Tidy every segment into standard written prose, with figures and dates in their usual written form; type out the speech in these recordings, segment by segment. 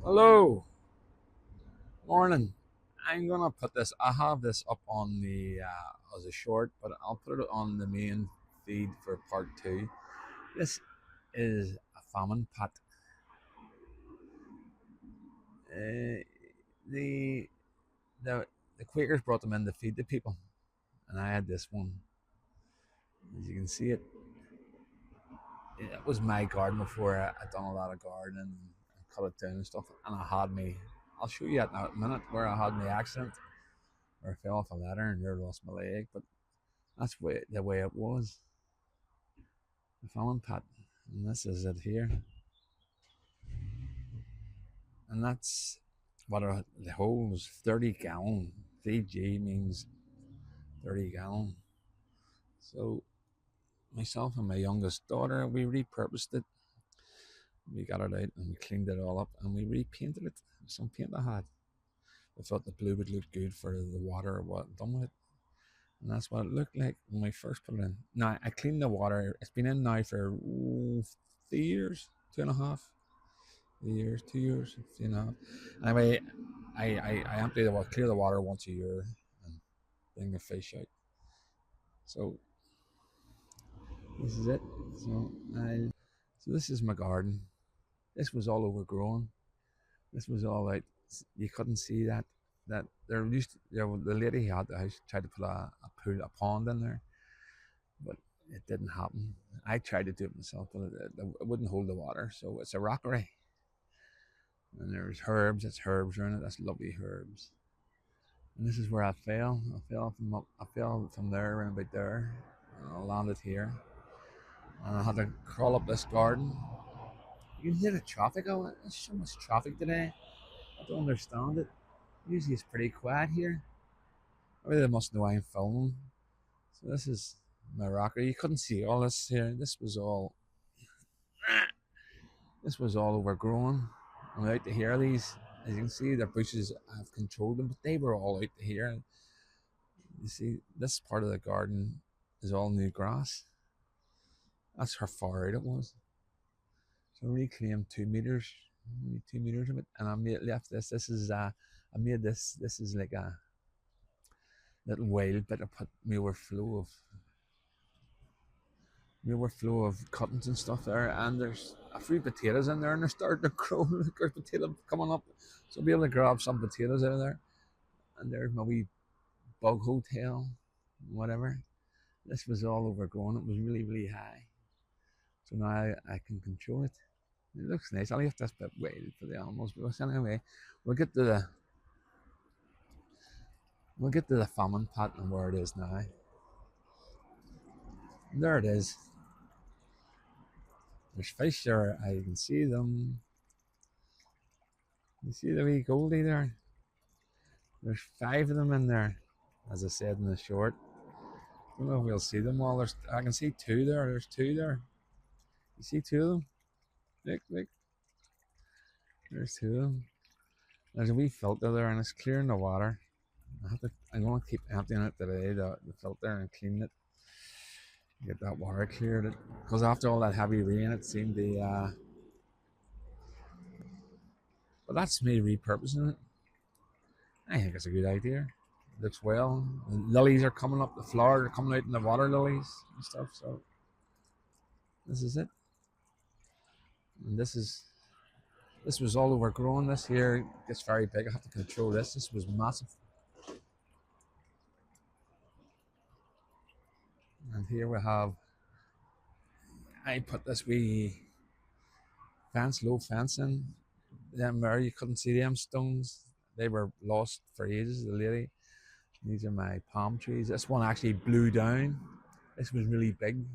Hello, morning. I'm gonna put this. I have this up on the as a short, but I'll put it on the main feed for part two. This is a famine pot. Uh, the the the Quakers brought them in to feed the people, and I had this one. As you can see it, it was my garden before I'd done a lot of gardening and cut it down and stuff. And I had me. I'll show you that in a minute where I had my accident where I fell off a ladder and nearly lost my leg, but that's the way it was. The famine pot, and this is it here, and that's what the hole was 30 gallon. VG means 30 gallon. So myself and my youngest daughter, we repurposed it. We got it out and we cleaned it all up and we repainted it. Some paint I had. I thought the blue would look good for the water. What done with it, and that's what it looked like when we first put it in. Now I cleaned the water. It's been in now for 3 years, 2.5 years, 2 years, Anyway, I empty the water, clear the water once a year, and bring the fish out. So this is it. So so this is my garden. This was all overgrown. This was all like you couldn't see that. That there used to, the lady who had the house tried to put a pond in there, but it didn't happen. I tried to do it myself, but it wouldn't hold the water. So it's a rockery, and there's herbs. It's herbs around it. That's lovely herbs. And this is where I fell. I fell from there and about there. And I landed here. And I had to crawl up this garden. You can hear the traffic. Oh, there's so much traffic today. I don't understand it. Usually it's pretty quiet here. I really must know I'm filming. So this is my rocker. You couldn't see all this here. This was all overgrown. I'm out to here. These, as you can see, the bushes I've controlled them, but they were all out to here. You see, this part of the garden is all new grass. That's how far out it was. So I reclaimed 2 meters, only 2 meters of it, and I made left this. This is I made this. This is like a little wild bit. I put my overflow of cuttings and stuff there, and there's a few potatoes in there, and they're starting to grow. There's potato coming up, so I'll be able to grab some potatoes out of there. And there's my wee bug hotel, whatever. This was all overgrown. It was really, really high. So now I can control it. It looks nice. I'll leave this bit waited for the animals. But anyway, we'll get to the we'll get to the famine pot and where it is now. And there it is. There's fish there. I can see them. You see the wee goldie there? There's 5 of them in there, as I said in the short. I don't know if we'll see them all. I can see two there. There's two there. You see two of them? Look. There's two of them. There's a wee filter there, and it's clearing the water. I'm going to keep emptying it today, the filter, and cleaning it. Get that water cleared. Because after all that heavy rain, it seemed to. But that's me repurposing it. I think it's a good idea. It looks well. The lilies are coming up. The flowers are coming out in the water lilies and stuff. So this is it. And this was all overgrown. This here gets very big. I have to control this. This was massive. And here we have. I put this wee low fence in. Them there you couldn't see them stones. They were lost for ages. The lady. These are my palm trees. This one actually blew down. This was really big,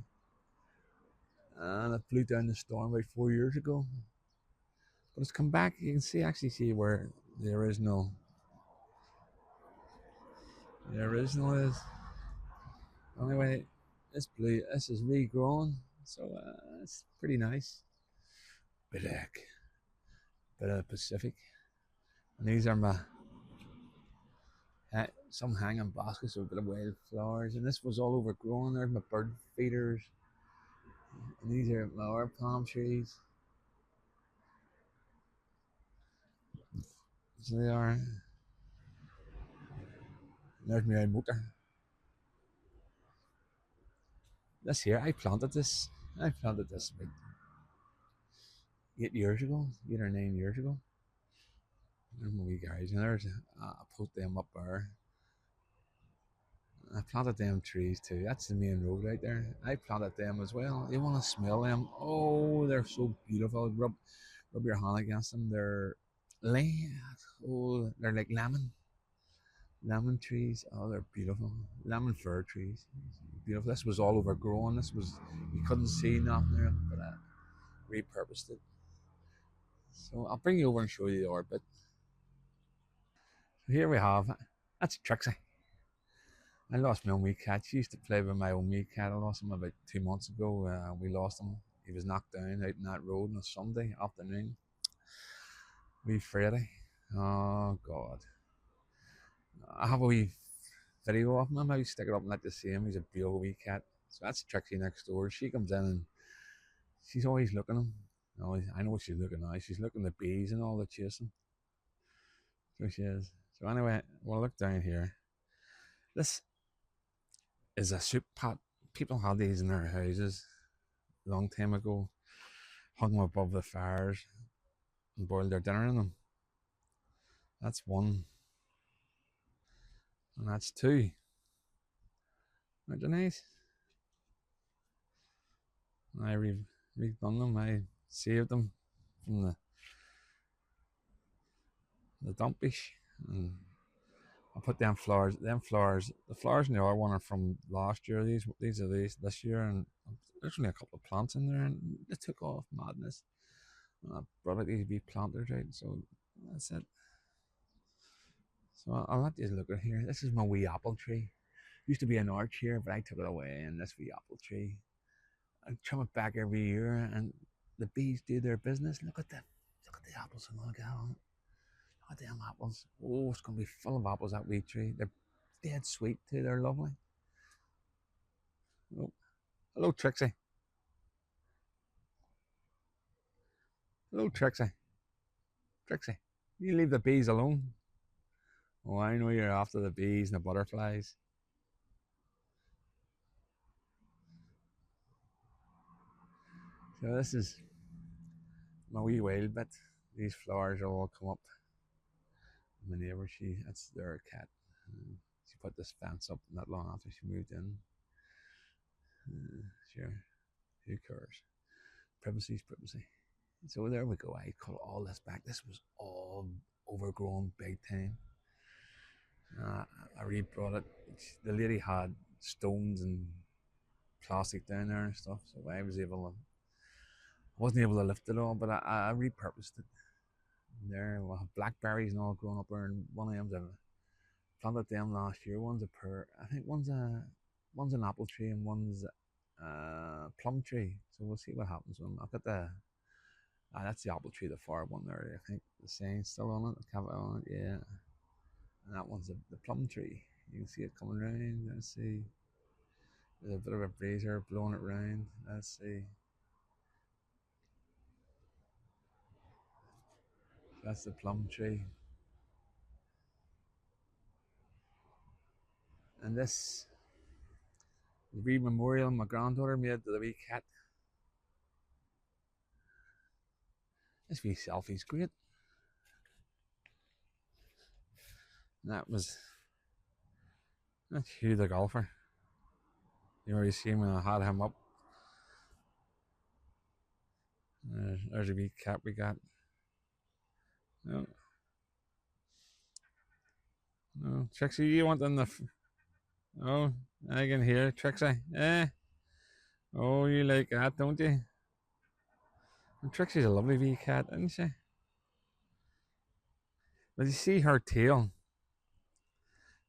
and it blew down the storm about 4 years ago. But it's come back. You can actually see where the original is. Anyway, this blue. This is regrown, so it's pretty nice. Bit of Pacific. And these are my some hanging baskets with a bit of wild flowers, and this was all overgrown. There's my bird feeders, and these are my other palm trees. So they are. There's my motor. This here, I planted this about 8 years ago, 8 or 9 years ago. There's my wee guys, and I put them up there. I planted them trees too. That's the main road right there. I planted them as well. You want to smell them? Oh, they're so beautiful. Rub your hand against them. They're like lemon trees. Oh, they're beautiful. Lemon fir trees. Beautiful. This was all overgrown. You couldn't see nothing there, but I repurposed it. So I'll bring you over and show you the orbit. So here we have. That's Trixie. I lost my own wee cat. She used to play with my own wee cat. I lost him about 2 months ago. We lost him. He was knocked down out in that road on a Sunday afternoon. Wee Freddy. Oh God. I have a wee video of him. I might stick it up and let you see him. He's a beautiful wee cat. So that's Trixie next door. She comes in and she's always looking at him. I know what she's looking at. She's looking at the bees and all the chasing. So she is. So anyway, we'll look down here. This is a soup pot. People had these in their houses a long time ago. Hung them above the fires and boiled their dinner in them. That's one. And that's two. Aren't they nice? I redone them. I saved them from the dumpish, and I put them flowers. The flowers in the other one are from last year. These are this year, and there's only a couple of plants in there, and they took off madness. And I brought out these wee planters out, so that's it. So I'll let you look at here. This is my wee apple tree. Used to be an arch here, but I took it away, and this wee apple tree. I trim it back every year, and the bees do their business. Look at the apples and look at them apples. Oh, it's gonna be full of apples, that wee tree. They're dead sweet too. They're lovely. Oh, hello, Trixie. Hello, Trixie. Trixie, you leave the bees alone. Oh, I know you're after the bees and the butterflies. So this is my wee wild bit. These flowers will all come up. My neighbour, that's their cat. She put this fence up not long after she moved in. Sure, who cares? Privacy's privacy. So there we go. I cut all this back. This was all overgrown big time. I re-brought it. The lady had stones and plastic down there and stuff, so I wasn't able to lift it all, but I repurposed it. And there we'll have blackberries and all growing up there, and one of them's I planted them last year. One's a I think one's an apple tree and one's a plum tree. So we'll see what happens when I've got that's the apple tree, the far one there. I think the sign's still on it, the cabinet on it, yeah. And that one's the plum tree. You can see it coming around. Let's see. There's a bit of a breeze here blowing it round. Let's see. That's the plum tree. And this wee memorial my granddaughter made to the wee cat. This wee selfie's great. And that's Hugh the golfer. You already seen when I had him up. There's a wee cat we got. No. No. Trixie, you want in the. Oh, I can hear Trixie. Oh, you like that, don't you? And Trixie's a lovely wee cat, isn't she? But you see her tail?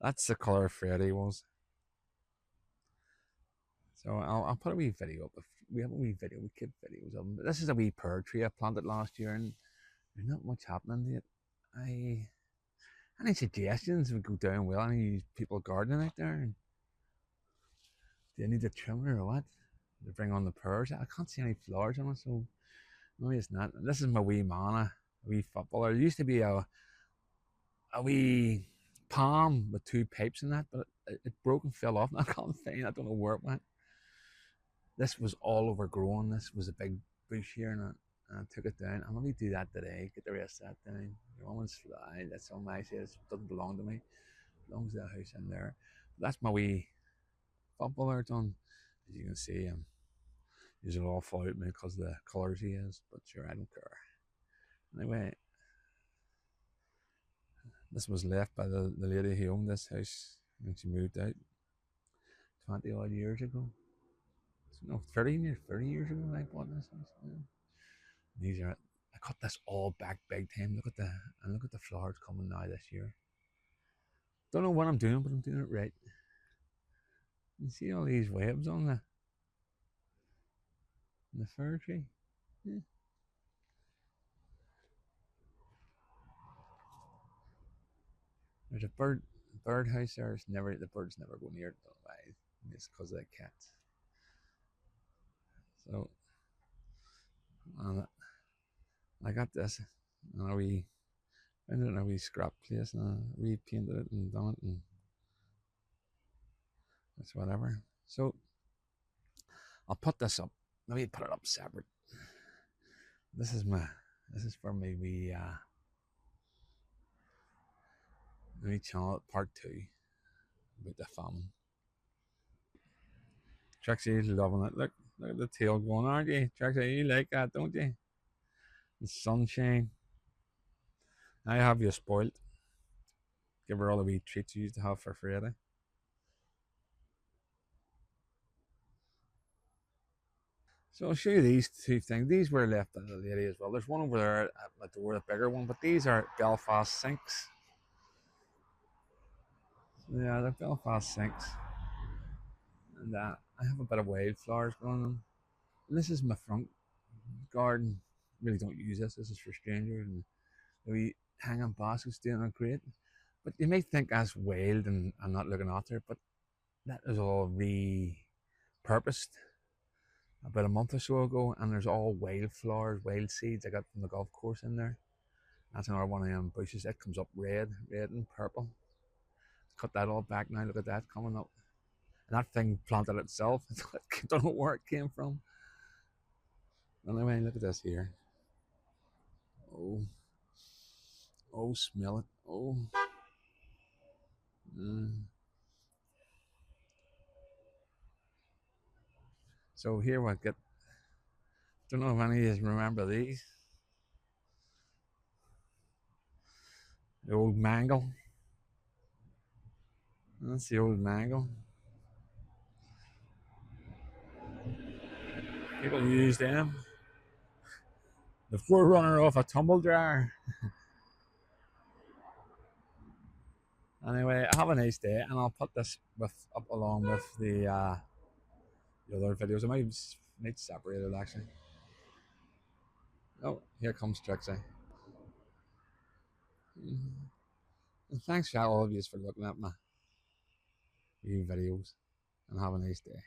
That's the colour Freddy was. So I'll put a wee video up. We have a wee video, we kid videos of them. But this is a wee pear tree I planted last year, and there's not much happening to it. Any suggestions would go down well? Any people gardening out there? Do you need a trimmer or what? To bring on the pears? I can't see any flowers on it, so maybe it's not. This is my wee mana, a wee footballer. There used to be a a wee palm with two pipes in that, but it broke and fell off. And I can't find. I don't know where it went. This was all overgrown. This was a big bush here, and I took it down. I'm gonna do that today. Get the rest of that down. The woman's fly. That's on my side. It doesn't belong to me. It belongs to the house in there. But that's my wee football there done. As you can see, he's an all fall out me because of the colours he has. But sure, I don't care. Anyway, this was left by the lady who owned this house when she moved out 20 odd years ago. No, 30 years ago I bought this house. Yeah. These are, I cut this all back big time. Look at the flowers coming now this year. Don't know what I'm doing, but I'm doing it right. You see all these webs on the fir tree? Yeah. There's a bird house there. The birds never go near it. Why? It's because of the cats. So, and I got this, and we found it in a wee scrap place, and I repainted it and done it, and it's whatever. So I'll put this up. Let me put it up separate. This is my. This is for me. We channel part 2 about the famine. Trixie's loving it. Look at the tail going, aren't you? Trixie, you like that, don't you? The sunshine. I have you spoiled. Give her all the wee treats you used to have for Friday. So I'll show you these two things. These were left by the lady as well. There's one over there at the door, the bigger one, but these are Belfast sinks. Yeah, they're Belfast sinks. And I have a bit of wildflowers going on. And this is my front garden. Really don't use this. This is for strangers. And we hanging baskets doing it great. But you may think that's wild and I'm not looking after it, but that is all repurposed about a month or so ago, and there's all wildflowers, wild seeds I got from the golf course in there. That's another one of them bushes. It comes up red and purple. Cut that all back now. Look at that coming up. And that thing planted itself. I don't know where it came from. Anyway, look at this here. Oh, oh, smell it. Oh. Mm. So here we get. Don't know if any of you remember these. The old mango. That's the old mango. People use them. The forerunner of a tumble dryer. Anyway, have a nice day, and I'll put this up along with the other videos. I might separate it actually. Oh, here comes Trixie. And thanks to all of you for looking at my new videos, and have a nice day.